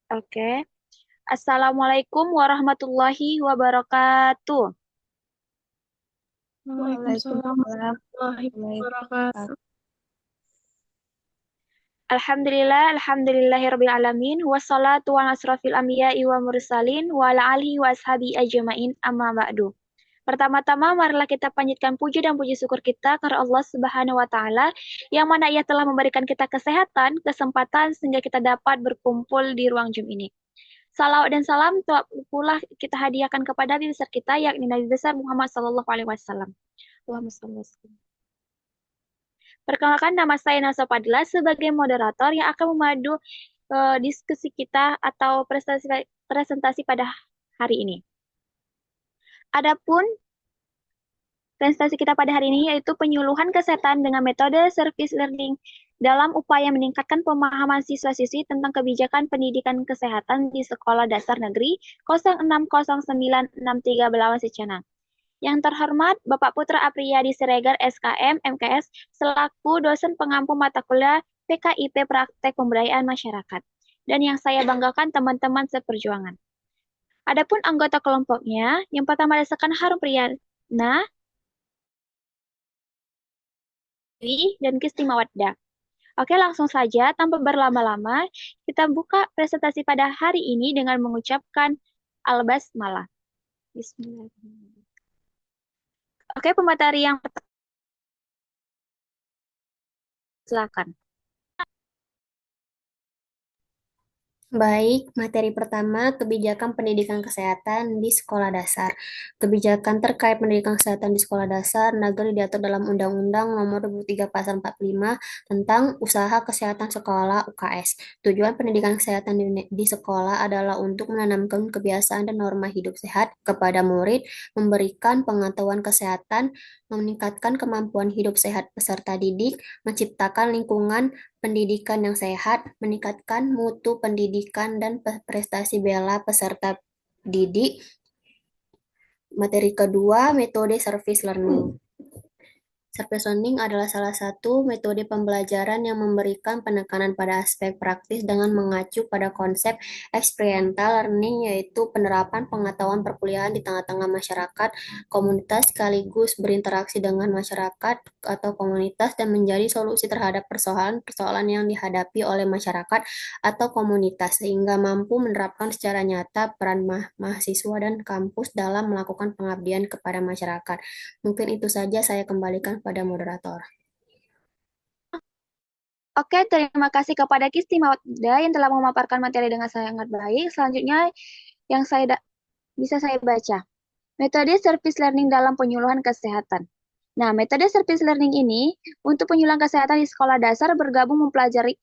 Oke. Assalamualaikum warahmatullahi wabarakatuh. Waalaikumsalam Waalaikumsalam warahmatullahi warahmatullahi wabarakatuh. wabarakatuh. Alhamdulillahirabbil alamin wassalatu wa asrafil anbiya'i wa mursalin wa ala alihi wa ashabi ajmain amma ba'du. Pertama-tama marilah kita panjatkan puji dan puji syukur kita kepada Allah Subhanahu wa taala yang mana Ia telah memberikan kita kesehatan, kesempatan sehingga kita dapat berkumpul di ruang Zoom ini. Salawat dan salam telah pula kita hadiahkan kepada Nabi besar kita yakni Nabi besar Muhammad sallallahu alaihi wasallam. Allahumma shalli wa sallim. Perkenalkan nama saya Nasa Padilla sebagai moderator yang akan memadu diskusi kita atau presentasi pada hari ini. Adapun presentasi kita pada hari ini yaitu penyuluhan kesehatan dengan metode service learning dalam upaya meningkatkan pemahaman siswa-siswi tentang kebijakan pendidikan kesehatan di Sekolah Dasar Negeri 060963 Belawan Secanang. Yang terhormat Bapak Putra Apriyadi Siregar SKM MKS selaku dosen pengampu mata kuliah PKIP Praktek Pemberdayaan Masyarakat. Dan yang saya banggakan teman-teman seperjuangan. Adapun anggota kelompoknya, yang pertama adalah Harum Priyana dan Kisti Mawadda. Oke, langsung saja tanpa berlama-lama, kita buka presentasi pada hari ini dengan mengucapkan Al-Basmalah. Bismillahirrahmanirrahim. Oke, pemateri yang pertama, silakan. Baik, materi pertama, kebijakan pendidikan kesehatan di sekolah dasar. Kebijakan terkait pendidikan kesehatan di sekolah dasar negeri diatur dalam Undang-Undang Nomor 23 Pasal 45 tentang Usaha Kesehatan Sekolah UKS. Tujuan pendidikan kesehatan di sekolah adalah untuk menanamkan kebiasaan dan norma hidup sehat kepada murid, memberikan pengetahuan kesehatan, meningkatkan kemampuan hidup sehat peserta didik, menciptakan lingkungan pendidikan yang sehat, meningkatkan mutu pendidikan dan prestasi bela peserta didik. Materi kedua, metode service learning. Service learning adalah salah satu metode pembelajaran yang memberikan penekanan pada aspek praktis dengan mengacu pada konsep experiential learning, yaitu penerapan pengetahuan perkuliahan di tengah-tengah masyarakat, komunitas sekaligus berinteraksi dengan masyarakat atau komunitas dan menjadi solusi terhadap persoalan-persoalan yang dihadapi oleh masyarakat atau komunitas, sehingga mampu menerapkan secara nyata peran mahasiswa dan kampus dalam melakukan pengabdian kepada masyarakat. Mungkin itu saja, saya kembalikan pada moderator. Oke, terima kasih kepada Kisti Mawadda yang telah memaparkan materi dengan sangat baik. Selanjutnya yang bisa saya baca. Metode service learning dalam penyuluhan kesehatan. Nah, metode service learning ini untuk penyuluhan kesehatan di sekolah dasar bergabung mempelajari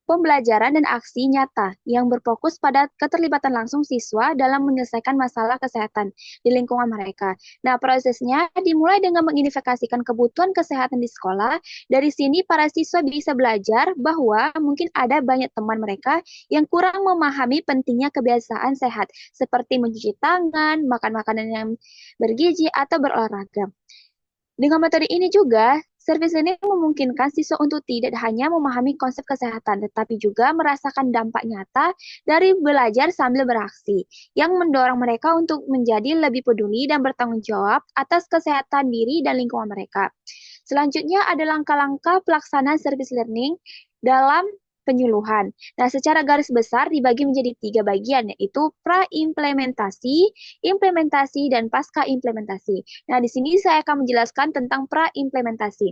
pembelajaran dan aksi nyata yang berfokus pada keterlibatan langsung siswa dalam menyelesaikan masalah kesehatan di lingkungan mereka. Nah, prosesnya dimulai dengan mengidentifikasikan kebutuhan kesehatan di sekolah. Dari sini, para siswa bisa belajar bahwa mungkin ada banyak teman mereka yang kurang memahami pentingnya kebiasaan sehat, seperti mencuci tangan, makan makanan yang bergizi, atau berolahraga. Dengan metode ini juga, service learning memungkinkan siswa untuk tidak hanya memahami konsep kesehatan, tetapi juga merasakan dampak nyata dari belajar sambil beraksi, yang mendorong mereka untuk menjadi lebih peduli dan bertanggung jawab atas kesehatan diri dan lingkungan mereka. Selanjutnya ada langkah-langkah pelaksanaan service learning dalam penyuluhan. Nah, secara garis besar dibagi menjadi 3 bagian, yaitu pra-implementasi, implementasi, dan pasca-implementasi. Nah, di sini saya akan menjelaskan tentang pra-implementasi.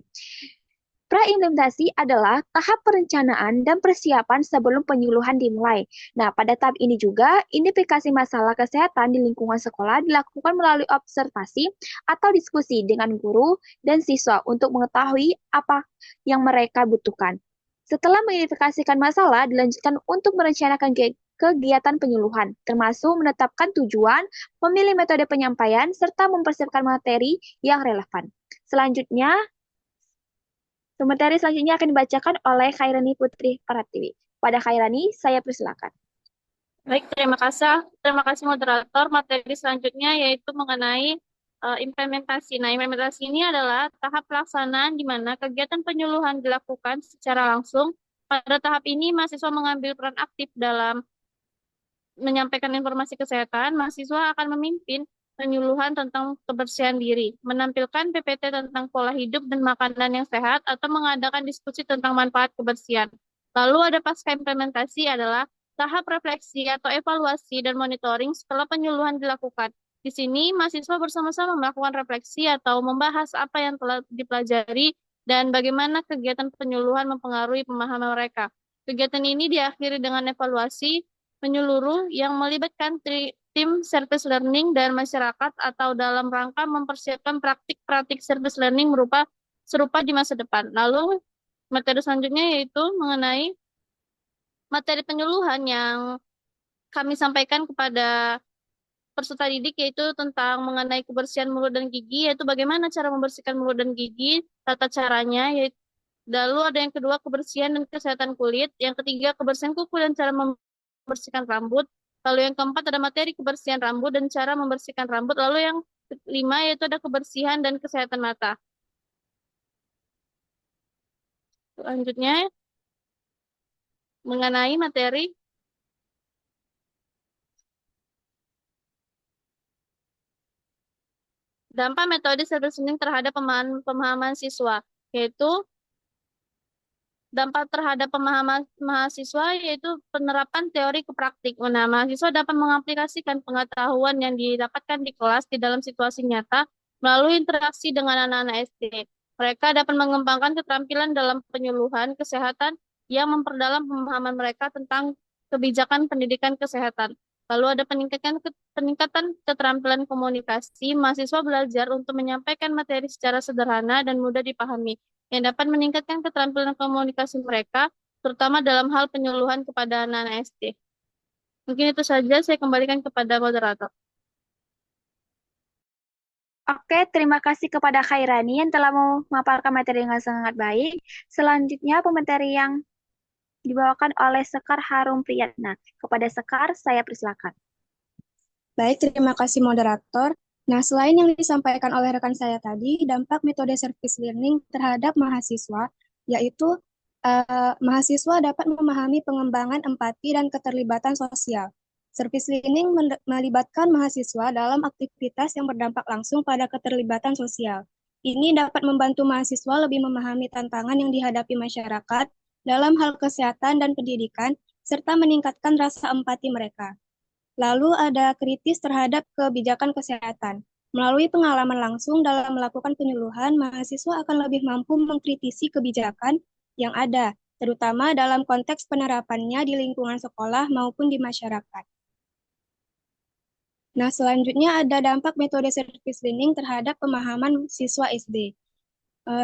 Pra-implementasi adalah tahap perencanaan dan persiapan sebelum penyuluhan dimulai. Nah, pada tahap ini juga, identifikasi masalah kesehatan di lingkungan sekolah dilakukan melalui observasi atau diskusi dengan guru dan siswa untuk mengetahui apa yang mereka butuhkan. Setelah mengidentifikasikan masalah, dilanjutkan untuk merencanakan kegiatan penyuluhan, termasuk menetapkan tujuan, memilih metode penyampaian, serta mempersiapkan materi yang relevan. Selanjutnya, materi selanjutnya akan dibacakan oleh Khairani Putri Pratiwi. Pada Khairani, saya persilakan. Baik, terima kasih moderator. Materi selanjutnya yaitu mengenai implementasi. Nah, implementasi ini adalah tahap pelaksanaan di mana kegiatan penyuluhan dilakukan secara langsung. Pada tahap ini, mahasiswa mengambil peran aktif dalam menyampaikan informasi kesehatan, mahasiswa akan memimpin penyuluhan tentang kebersihan diri, menampilkan PPT tentang pola hidup dan makanan yang sehat, atau mengadakan diskusi tentang manfaat kebersihan. Lalu ada pasca implementasi adalah tahap refleksi atau evaluasi dan monitoring setelah penyuluhan dilakukan. Di sini, mahasiswa bersama-sama melakukan refleksi atau membahas apa yang telah dipelajari dan bagaimana kegiatan penyuluhan mempengaruhi pemahaman mereka. Kegiatan ini diakhiri dengan evaluasi menyeluruh yang melibatkan tim service learning dan masyarakat atau dalam rangka mempersiapkan praktik-praktik service learning serupa di masa depan. Lalu materi selanjutnya yaitu mengenai materi penyuluhan yang kami sampaikan kepada peserta didik yaitu tentang mengenai kebersihan mulut dan gigi, yaitu bagaimana cara membersihkan mulut dan gigi, tata caranya, yaitu lalu ada yang kedua kebersihan dan kesehatan kulit, yang ketiga kebersihan kuku dan cara membersihkan rambut, lalu yang keempat ada materi kebersihan rambut dan cara membersihkan rambut, lalu yang kelima yaitu ada kebersihan dan kesehatan mata. Selanjutnya mengenai materi dampak metode service listening terhadap pemahaman siswa, yaitu dampak terhadap pemahaman mahasiswa yaitu penerapan teori ke praktik. Nah, mahasiswa dapat mengaplikasikan pengetahuan yang didapatkan di kelas di dalam situasi nyata melalui interaksi dengan anak-anak SD. Mereka dapat mengembangkan keterampilan dalam penyuluhan kesehatan yang memperdalam pemahaman mereka tentang kebijakan pendidikan kesehatan. Lalu ada peningkatan keterampilan komunikasi. Mahasiswa belajar untuk menyampaikan materi secara sederhana dan mudah dipahami yang dapat meningkatkan keterampilan komunikasi mereka, terutama dalam hal penyuluhan kepada anak-anak SD. Mungkin itu saja, saya kembalikan kepada moderator. Oke, terima kasih kepada Khairani yang telah memaparkan materi dengan sangat baik. Selanjutnya, pemateri yang dibawakan oleh Sekar Harum Priyatna. Kepada Sekar, saya persilakan. Baik, terima kasih moderator. Nah, selain yang disampaikan oleh rekan saya tadi, dampak metode service learning terhadap mahasiswa, yaitu mahasiswa dapat memahami pengembangan empati dan keterlibatan sosial. Service learning melibatkan mahasiswa dalam aktivitas yang berdampak langsung pada keterlibatan sosial. Ini dapat membantu mahasiswa lebih memahami tantangan yang dihadapi masyarakat dalam hal kesehatan dan pendidikan, serta meningkatkan rasa empati mereka. Lalu ada kritis terhadap kebijakan kesehatan. Melalui pengalaman langsung dalam melakukan penyuluhan, mahasiswa akan lebih mampu mengkritisi kebijakan yang ada, terutama dalam konteks penerapannya di lingkungan sekolah maupun di masyarakat. Nah, selanjutnya ada dampak metode service learning terhadap pemahaman siswa SD.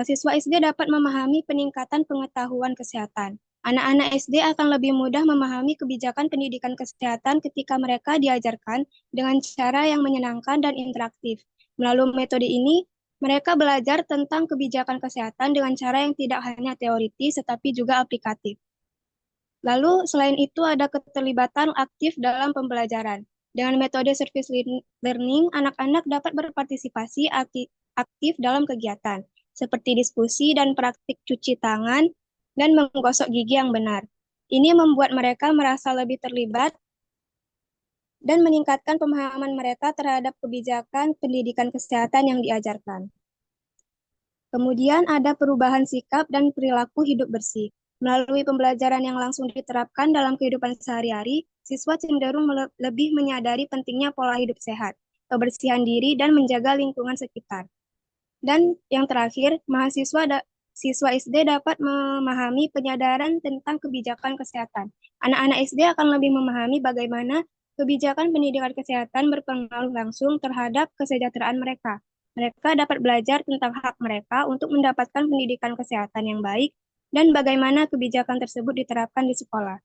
Siswa SD dapat memahami peningkatan pengetahuan kesehatan. Anak-anak SD akan lebih mudah memahami kebijakan pendidikan kesehatan ketika mereka diajarkan dengan cara yang menyenangkan dan interaktif. Melalui metode ini, mereka belajar tentang kebijakan kesehatan dengan cara yang tidak hanya teoritis tetapi juga aplikatif. Lalu, selain itu ada keterlibatan aktif dalam pembelajaran. Dengan metode service learning, anak-anak dapat berpartisipasi aktif dalam kegiatan, seperti diskusi dan praktik cuci tangan dan menggosok gigi yang benar. Ini membuat mereka merasa lebih terlibat dan meningkatkan pemahaman mereka terhadap kebijakan pendidikan kesehatan yang diajarkan. Kemudian ada perubahan sikap dan perilaku hidup bersih. Melalui pembelajaran yang langsung diterapkan dalam kehidupan sehari-hari, siswa cenderung lebih menyadari pentingnya pola hidup sehat, kebersihan diri, dan menjaga lingkungan sekitar. Dan yang terakhir, siswa SD dapat memahami penyadaran tentang kebijakan kesehatan. Anak-anak SD akan lebih memahami bagaimana kebijakan pendidikan kesehatan berpengaruh langsung terhadap kesejahteraan mereka. Mereka dapat belajar tentang hak mereka untuk mendapatkan pendidikan kesehatan yang baik dan bagaimana kebijakan tersebut diterapkan di sekolah.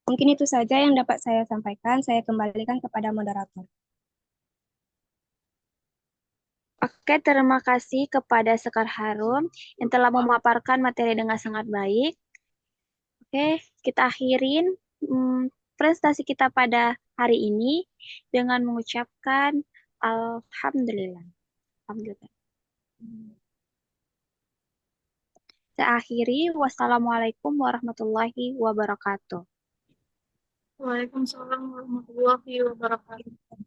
Mungkin itu saja yang dapat saya sampaikan. Saya kembalikan kepada moderator. Oke, terima kasih kepada Sekar Harum yang telah memaparkan materi dengan sangat baik. Oke, kita akhirin prestasi kita pada hari ini dengan mengucapkan Alhamdulillah. Alhamdulillah. Saya akhiri. Wassalamualaikum warahmatullahi wabarakatuh. Waalaikumsalam warahmatullahi wabarakatuh.